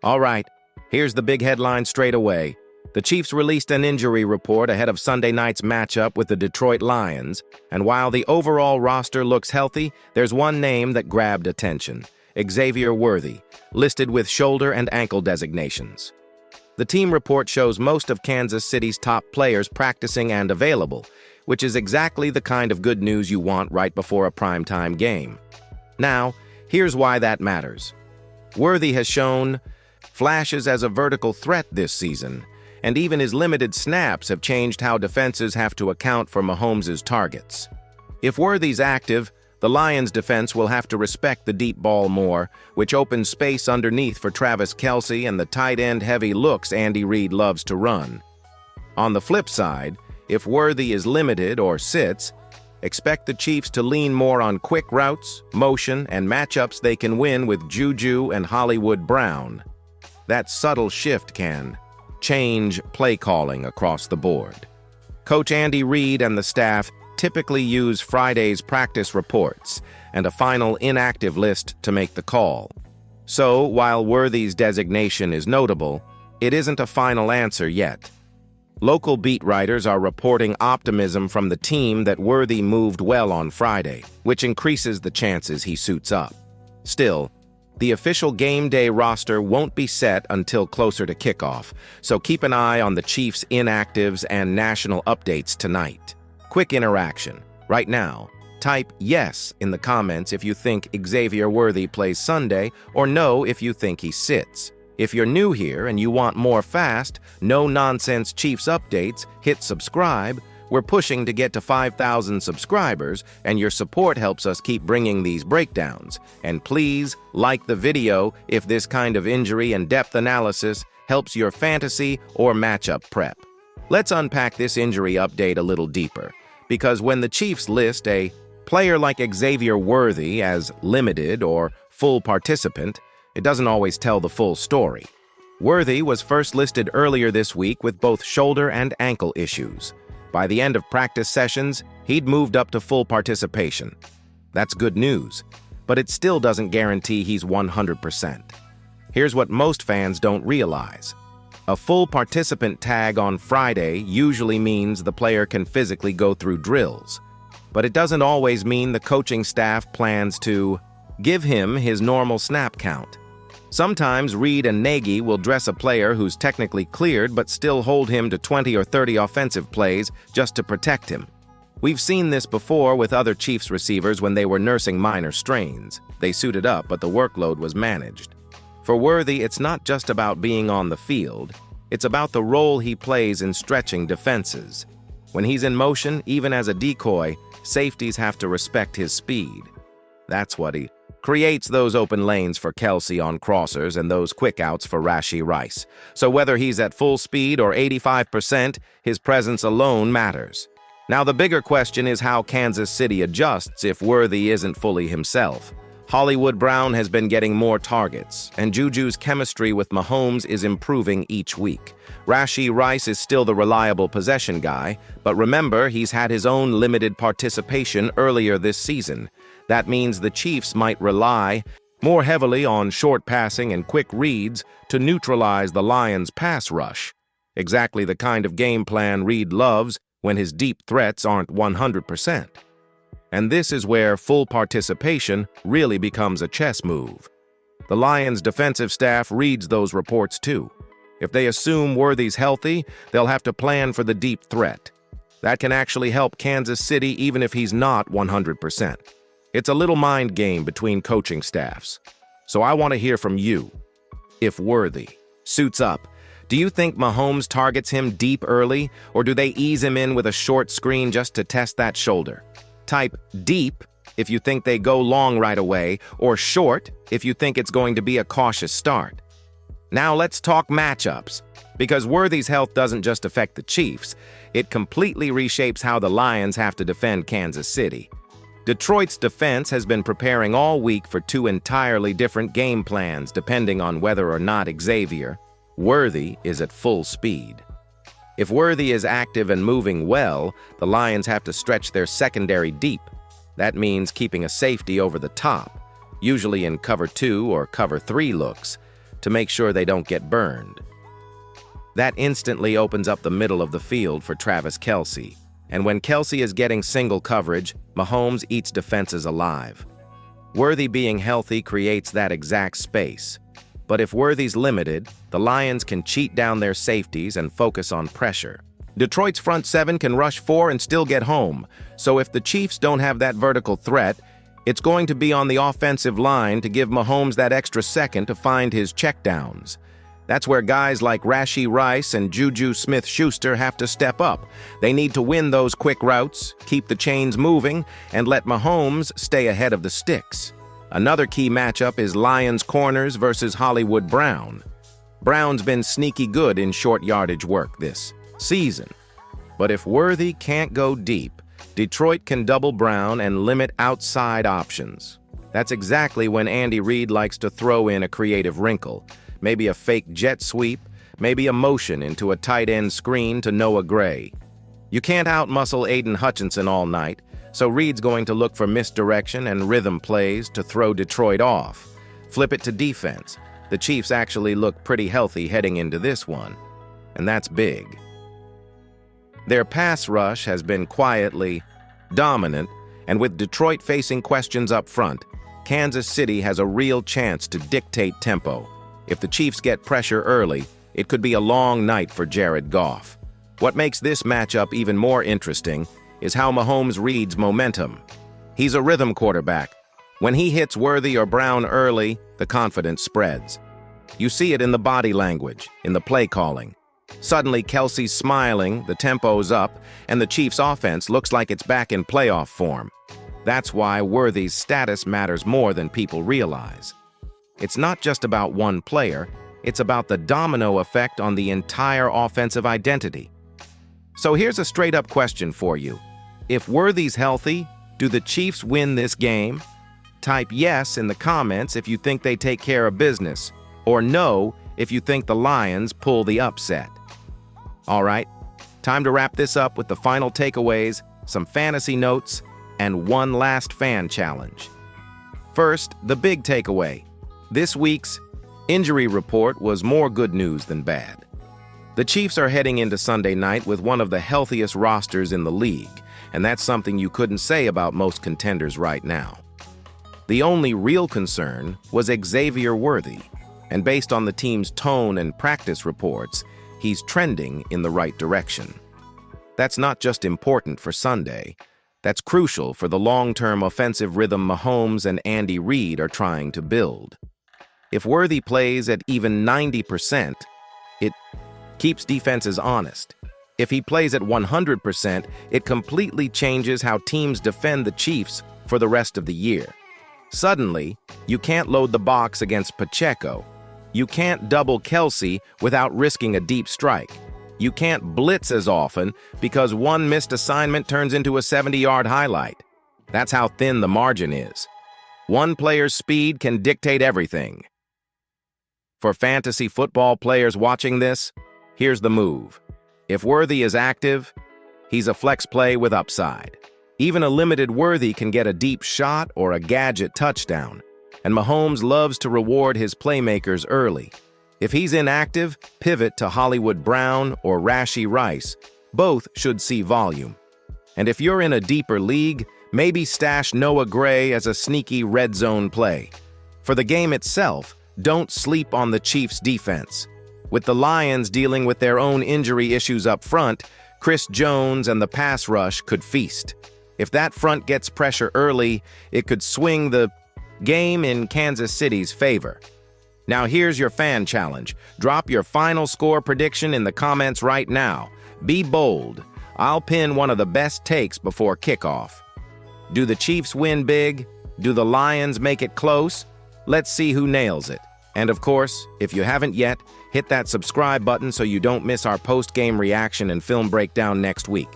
All right, here's the big headline straight away. The Chiefs released an injury report ahead of Sunday night's matchup with the Detroit Lions, and while the overall roster looks healthy, there's one name that grabbed attention: Xavier Worthy, listed with shoulder and ankle designations. The team report shows most of Kansas City's top players practicing and available, which is exactly the kind of good news you want right before a primetime game. Now, here's why that matters. Worthy has shown flashes as a vertical threat this season, and even his limited snaps have changed how defenses have to account for Mahomes' targets. If Worthy's active, the Lions' defense will have to respect the deep ball more, which opens space underneath for Travis Kelce and the tight end heavy looks Andy Reid loves to run. On the flip side, if Worthy is limited or sits, expect the Chiefs to lean more on quick routes, motion, and matchups they can win with Juju and Hollywood Brown. That subtle shift can change play calling across the board. Coach Andy Reid and the staff typically use Friday's practice reports and a final inactive list to make the call. So, while Worthy's designation is notable, it isn't a final answer yet. Local beat writers are reporting optimism from the team that Worthy moved well on Friday, which increases the chances he suits up. Still, the official game day roster won't be set until closer to kickoff, so keep an eye on the Chiefs' inactives and national updates tonight. Quick interaction. Right now, type yes in the comments if you think Xavier Worthy plays Sunday, or no if you think he sits. If you're new here and you want more fast, no-nonsense Chiefs updates, hit subscribe. We're pushing to get to 5,000 subscribers, and your support helps us keep bringing these breakdowns. And please, like the video if this kind of injury and depth analysis helps your fantasy or matchup prep. Let's unpack this injury update a little deeper, because when the Chiefs list a player like Xavier Worthy as limited or full participant, it doesn't always tell the full story. Worthy was first listed earlier this week with both shoulder and ankle issues. By the end of practice sessions, he'd moved up to full participation. That's good news, but it still doesn't guarantee he's 100%. Here's what most fans don't realize. A full participant tag on Friday usually means the player can physically go through drills, but it doesn't always mean the coaching staff plans to give him his normal snap count. Sometimes Reid and Nagy will dress a player who's technically cleared but still hold him to 20 or 30 offensive plays just to protect him. We've seen this before with other Chiefs receivers when they were nursing minor strains. They suited up, but the workload was managed. For Worthy, it's not just about being on the field. It's about the role he plays in stretching defenses. When he's in motion, even as a decoy, safeties have to respect his speed. That's what he creates, those open lanes for Kelce on crossers and those quick outs for Rashee Rice. So whether he's at full speed or 85%, his presence alone matters. Now the bigger question is how Kansas City adjusts if Worthy isn't fully himself. Hollywood Brown has been getting more targets, and Juju's chemistry with Mahomes is improving each week. Rashee Rice is still the reliable possession guy, but remember, he's had his own limited participation earlier this season. That means the Chiefs might rely more heavily on short passing and quick reads to neutralize the Lions' pass rush. Exactly the kind of game plan Reid loves when his deep threats aren't 100%. And this is where full participation really becomes a chess move. The Lions' defensive staff reads those reports too. If they assume Worthy's healthy, they'll have to plan for the deep threat. That can actually help Kansas City even if he's not 100%. It's a little mind game between coaching staffs. So I want to hear from you. If Worthy suits up, do you think Mahomes targets him deep early, or do they ease him in with a short screen just to test that shoulder? Type deep if you think they go long right away, or short if you think it's going to be a cautious start. Now let's talk matchups, because Worthy's health doesn't just affect the Chiefs, it completely reshapes how the Lions have to defend Kansas City. Detroit's defense has been preparing all week for two entirely different game plans depending on whether or not Xavier Worthy is at full speed. If Worthy is active and moving well, the Lions have to stretch their secondary deep. That means keeping a safety over the top, usually in cover 2 or cover 3 looks. to make sure they don't get burned. That instantly opens up the middle of the field for Travis Kelce. And when Kelce is getting single coverage, Mahomes eats defenses alive. Worthy being healthy creates that exact space. But if Worthy's limited, the Lions can cheat down their safeties and focus on pressure. Detroit's front seven can rush 4 and still get home, so if the Chiefs don't have that vertical threat, it's going to be on the offensive line to give Mahomes that extra second to find his checkdowns. That's where guys like Rashee Rice and Juju Smith-Schuster have to step up. They need to win those quick routes, keep the chains moving, and let Mahomes stay ahead of the sticks. Another key matchup is Lions corners versus Hollywood Brown. Brown's been sneaky good in short yardage work this season. But if Worthy can't go deep, Detroit can double Brown and limit outside options. That's exactly when Andy Reid likes to throw in a creative wrinkle. Maybe a fake jet sweep, maybe a motion into a tight end screen to Noah Gray. You can't outmuscle Aiden Hutchinson all night, so Reid's going to look for misdirection and rhythm plays to throw Detroit off. Flip it to defense. The Chiefs actually look pretty healthy heading into this one, and that's big. Their pass rush has been quietly dominant, and with Detroit facing questions up front, Kansas City has a real chance to dictate tempo. If the Chiefs get pressure early, it could be a long night for Jared Goff. What makes this matchup even more interesting is how Mahomes reads momentum. He's a rhythm quarterback. When he hits Worthy or Brown early, the confidence spreads. You see it in the body language, in the play calling. Suddenly, Kelce's smiling, the tempo's up, and the Chiefs' offense looks like it's back in playoff form. That's why Worthy's status matters more than people realize. It's not just about one player, it's about the domino effect on the entire offensive identity. So here's a straight-up question for you. If Worthy's healthy, do the Chiefs win this game? Type yes in the comments if you think they take care of business, or no if you think the Lions pull the upset. All right, time to wrap this up with the final takeaways, some fantasy notes, and one last fan challenge. First, the big takeaway. This week's injury report was more good news than bad. The Chiefs are heading into Sunday night with one of the healthiest rosters in the league, and that's something you couldn't say about most contenders right now. The only real concern was Xavier Worthy, and based on the team's tone and practice reports, he's trending in the right direction. That's not just important for Sunday, that's crucial for the long-term offensive rhythm Mahomes and Andy Reid are trying to build. If Worthy plays at even 90%, it keeps defenses honest. If he plays at 100%, it completely changes how teams defend the Chiefs for the rest of the year. Suddenly, you can't load the box against Pacheco. You can't double Kelce without risking a deep strike. You can't blitz as often because one missed assignment turns into a 70-yard highlight. That's how thin the margin is. One player's speed can dictate everything. For fantasy football players watching this, here's the move. If Worthy is active, he's a flex play with upside. Even a limited Worthy can get a deep shot or a gadget touchdown, and Mahomes loves to reward his playmakers early. If he's inactive, pivot to Hollywood Brown or Rashee Rice. Both should see volume. And if you're in a deeper league, maybe stash Noah Gray as a sneaky red zone play. For the game itself, don't sleep on the Chiefs' defense. With the Lions dealing with their own injury issues up front, Chris Jones and the pass rush could feast. If that front gets pressure early, it could swing the game in Kansas City's favor. Now here's your fan challenge. Drop your final score prediction in the comments right now. Be bold. I'll pin one of the best takes before kickoff. Do the Chiefs win big? Do the Lions make it close? Let's see who nails it. And of course, if you haven't yet, hit that subscribe button so you don't miss our post-game reaction and film breakdown next week.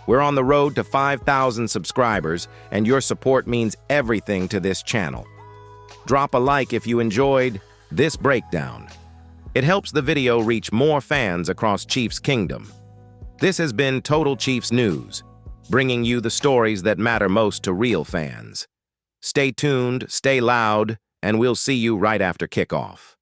We're on the road to 5,000 subscribers, and your support means everything to this channel. Drop a like if you enjoyed this breakdown. It helps the video reach more fans across Chiefs Kingdom. This has been Total Chiefs News, bringing you the stories that matter most to real fans. Stay tuned, stay loud, and we'll see you right after kickoff.